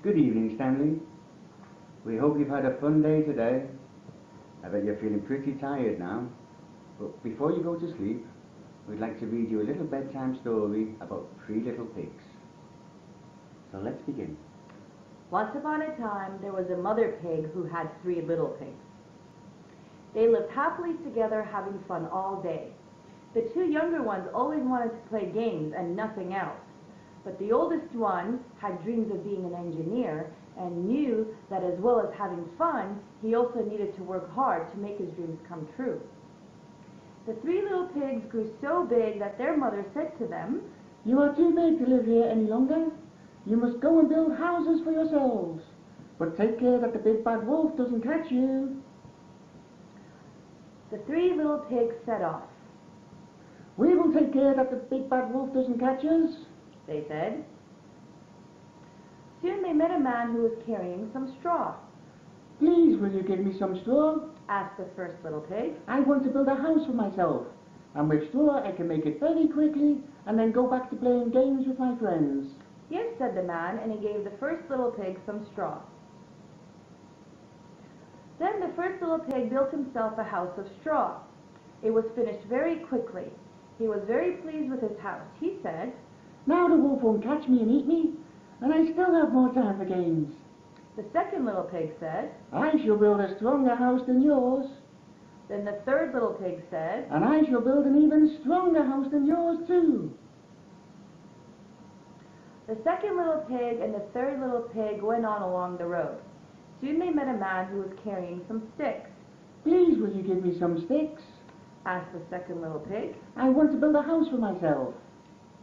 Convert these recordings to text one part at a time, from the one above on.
Good evening, Stanley. We hope you've had a fun day today. I bet you're feeling pretty tired now. But before you go to sleep, we'd like to read you a little bedtime story about three little pigs. So let's begin. Once upon a time, there was a mother pig who had three little pigs. They lived happily together, having fun all day. The two younger ones always wanted to play games and nothing else. But the oldest one had dreams of being an engineer and knew that as well as having fun, he also needed to work hard to make his dreams come true. The three little pigs grew so big that their mother said to them, "You are too big to live here any longer. You must go and build houses for yourselves. But take care that the big bad wolf doesn't catch you." The three little pigs set off. "We will take care that the big bad wolf doesn't catch us," they said. Soon they met a man who was carrying some straw. "Please, will you give me some straw?" asked the first little pig. "I want to build a house for myself, and with straw I can make it very quickly and then go back to playing games with my friends." "Yes," said the man, and he gave the first little pig some straw. Then the first little pig built himself a house of straw. It was finished very quickly. He was very pleased with his house. He said, "Now the wolf won't catch me and eat me, and I still have more time for games." The second little pig said, "I shall build a stronger house than yours." Then the third little pig said, "And I shall build an even stronger house than yours too." The second little pig and the third little pig went on along the road. Soon they met a man who was carrying some sticks. "Please, will you give me some sticks?" asked the second little pig. "I want to build a house for myself."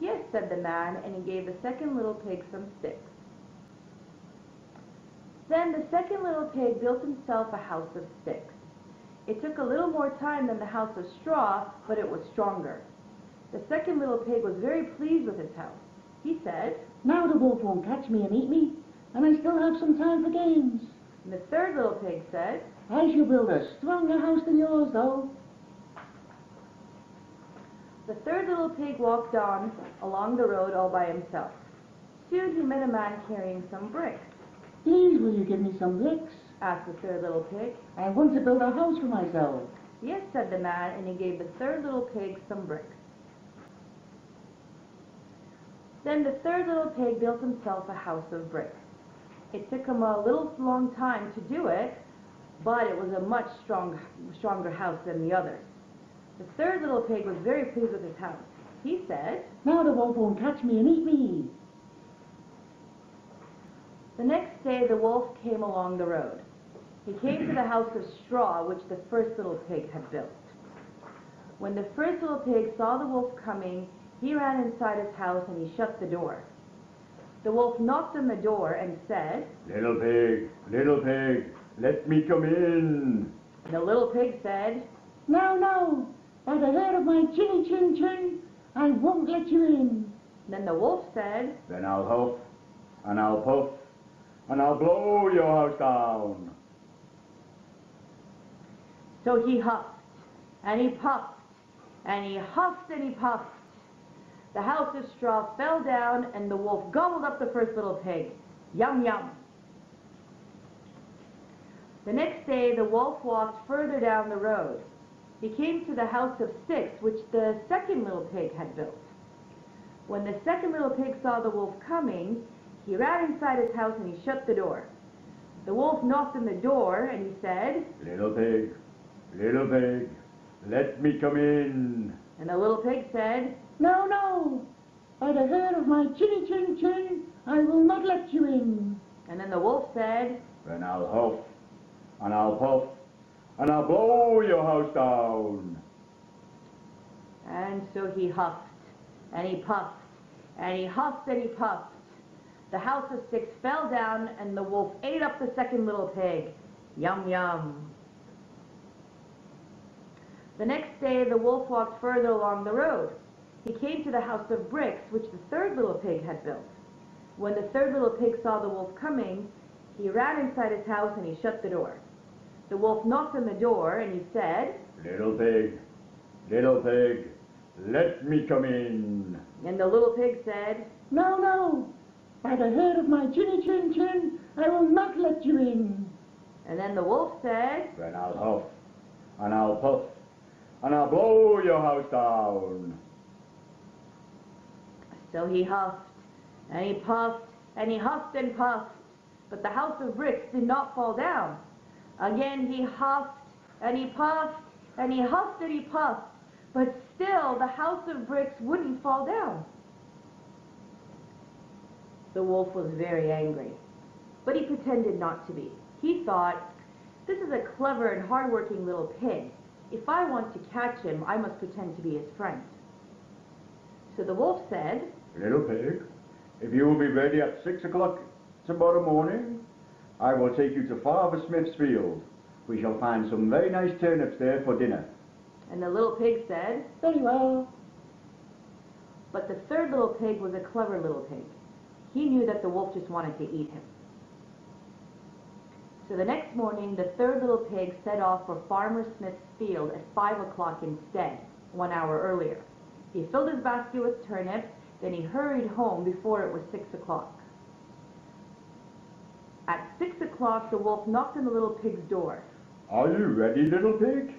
"Yes," said the man, and he gave the second little pig some sticks. Then the second little pig built himself a house of sticks. It took a little more time than the house of straw, but it was stronger. The second little pig was very pleased with his house. He said, "Now the wolf won't catch me and eat me, and I still have some time for games." And the third little pig said, "I shall build a stronger house than yours, though." The third little pig walked on along the road all by himself. Soon he met a man carrying some bricks. "Please, will you give me some bricks?" asked the third little pig. "I want to build a house for myself." "Yes," said the man, and he gave the third little pig some bricks. Then the third little pig built himself a house of bricks. It took him a little long time to do it, but it was a much stronger house than the others. The third little pig was very pleased with his house. He said, "Now the wolf won't catch me and eat me." The next day the wolf came along the road. He came to the house of straw which the first little pig had built. When the first little pig saw the wolf coming, he ran inside his house and he shut the door. The wolf knocked on the door and said, Little pig, let me come in." and the little pig said, "No, no, by the hair of my chinny chin chin, I won't let you in." Then the wolf said, "Then I'll huff, and I'll puff, and I'll blow your house down." So he huffed, and he puffed, and he huffed and he puffed. The house of straw fell down, and the wolf gobbled up the first little pig. Yum, yum. The next day, the wolf walked further down the road. He came to the house of sticks, which the second little pig had built. When the second little pig saw the wolf coming, he ran inside his house and he shut the door. The wolf knocked on the door and he said, Little pig, let me come in." and the little pig said, "No, no, by the hair of my chinny chin chin, I will not let you in." and then the wolf said, "Then I'll huff, and I'll puff, and I'll blow your house down." and so he huffed, and he puffed, and he huffed and he puffed. The house of sticks fell down, and the wolf ate up the second little pig. Yum, yum. The next day, the wolf walked further along the road. He came to the house of bricks, which the third little pig had built. When the third little pig saw the wolf coming, he ran inside his house and he shut the door. The wolf knocked on the door and he said, Little pig, let me come in." and the little pig said, "No, no, By the hair of my chinny chin chin, I will not let you in. And then the wolf said, Then I'll huff, and I'll puff, and I'll blow your house down. So he huffed, and he puffed, and he huffed and puffed, but the house of bricks did not fall down. Again he huffed, and he puffed, and he huffed and he puffed, but still the house of bricks wouldn't fall down. The wolf was very angry, but he pretended not to be. He thought, this is a clever and hard-working little pig. If I want to catch him, I must pretend to be his friend. So the wolf said, Little pig, if you will be ready at 6 o'clock tomorrow morning, I will take you to Father Smith's field. We shall find some very nice turnips there for dinner. and the little pig said, Very well. but the third little pig was a clever little pig. He knew that the wolf just wanted to eat him. So the next morning, the third little pig set off for Farmer Smith's field at 5 o'clock instead, 1 hour earlier. He filled his basket with turnips, then he hurried home before it was 6 o'clock. At 6 o'clock, the wolf knocked on the little pig's door. Are you ready, little pig?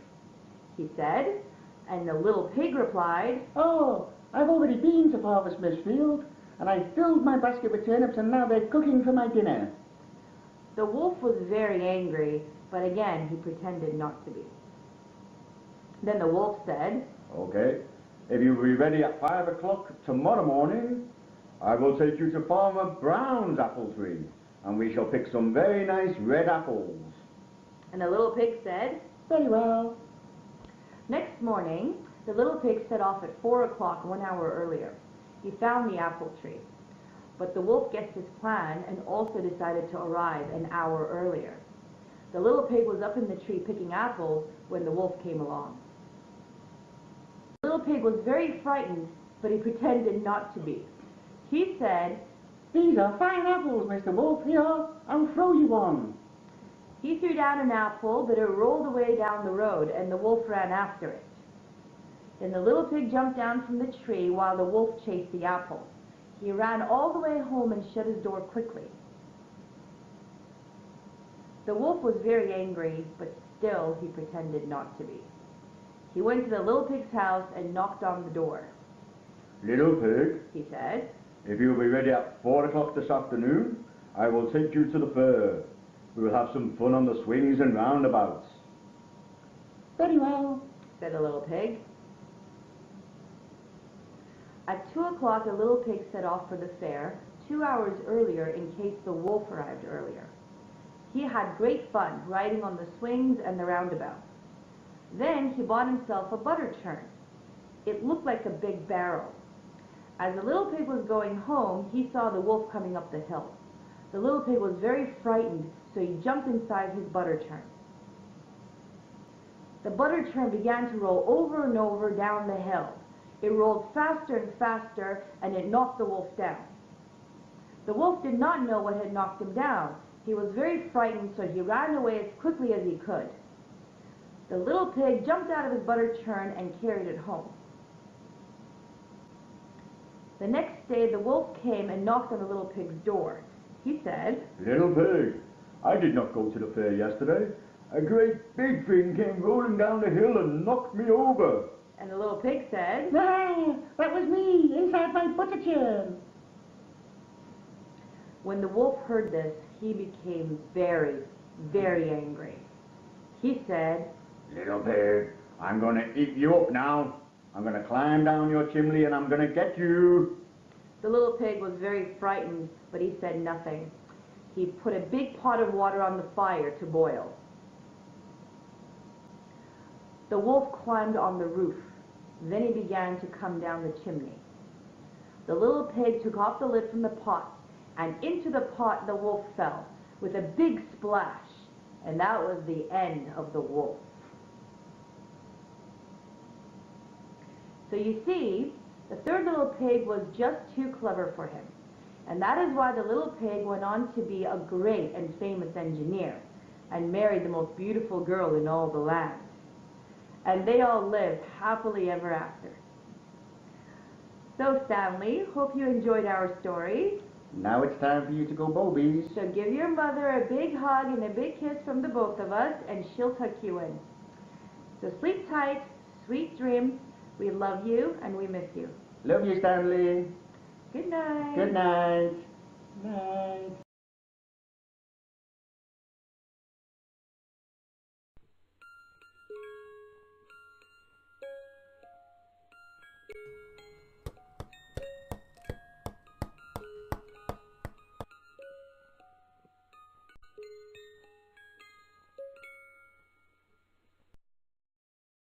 He said, and the little pig replied, Oh, I've already been to Father Smith's field, and I filled my basket with turnips, and now they're cooking for my dinner. The wolf was very angry, but again he pretended not to be. Then the wolf said, Okay. If you will be ready at 5 o'clock tomorrow morning, I will take you to Farmer Brown's apple tree, and we shall pick some very nice red apples. and the little pig said. Very well. Next morning, the little pig set off at 4 o'clock, 1 hour earlier. He found the apple tree, but the wolf guessed his plan and also decided to arrive an hour earlier. The little pig was up in the tree picking apples when the wolf came along. The little pig was very frightened, but he pretended not to be. He said, These are fine apples, Mr. Wolf. Here, I'll throw you one. he threw down an apple, but it rolled away down the road, and the wolf ran after it. Then the little pig jumped down from the tree while the wolf chased the apple. He ran all the way home and shut his door quickly. The wolf was very angry, but still he pretended not to be. He went to the little pig's house and knocked on the door. Little pig, He said, if you will be ready at 4 o'clock this afternoon, I will take you to the fair. We will have some fun on the swings and roundabouts. Very well. said the little pig. At 2 o'clock, the little pig set off for the fair 2 hours earlier in case the wolf arrived earlier. He had great fun riding on the swings and the roundabouts. Then he bought himself a butter churn. It looked like a big barrel. As the little pig was going home, he saw the wolf coming up the hill. The little pig was very frightened, so he jumped inside his butter churn. The butter churn began to roll over and over down the hill. It rolled faster and faster, and it knocked the wolf down. The wolf did not know what had knocked him down. He was very frightened, so he ran away as quickly as he could. The little pig jumped out of his butter churn and carried it home. The next day, the wolf came and knocked on the little pig's door. He said, Little pig, I did not go to the fair yesterday. A great big thing came rolling down the hill and knocked me over. and the little pig said, Ah, that was me, inside my butter churn. When the wolf heard this, he became very, very angry. He said, Little pig, I'm going to eat you up now. I'm going to climb down your chimney and I'm going to get you. the little pig was very frightened, but he said nothing. He put a big pot of water on the fire to boil. The wolf climbed on the roof. Then he began to come down the chimney. The little pig took off the lid from the pot, and into the pot the wolf fell with a big splash, and that was the end of the wolf. So you see, the third little pig was just too clever for him. And that is why the little pig went on to be a great and famous engineer and married the most beautiful girl in all the land. And they all lived happily ever after. So Stanley, hope you enjoyed our story. Now it's time for you to go bobies. So give your mother a big hug and a big kiss from the both of us, and she'll tuck you in. So sleep tight, sweet dreams. We love you and we miss you. Love you, Stanley. Good night. Good night. Night.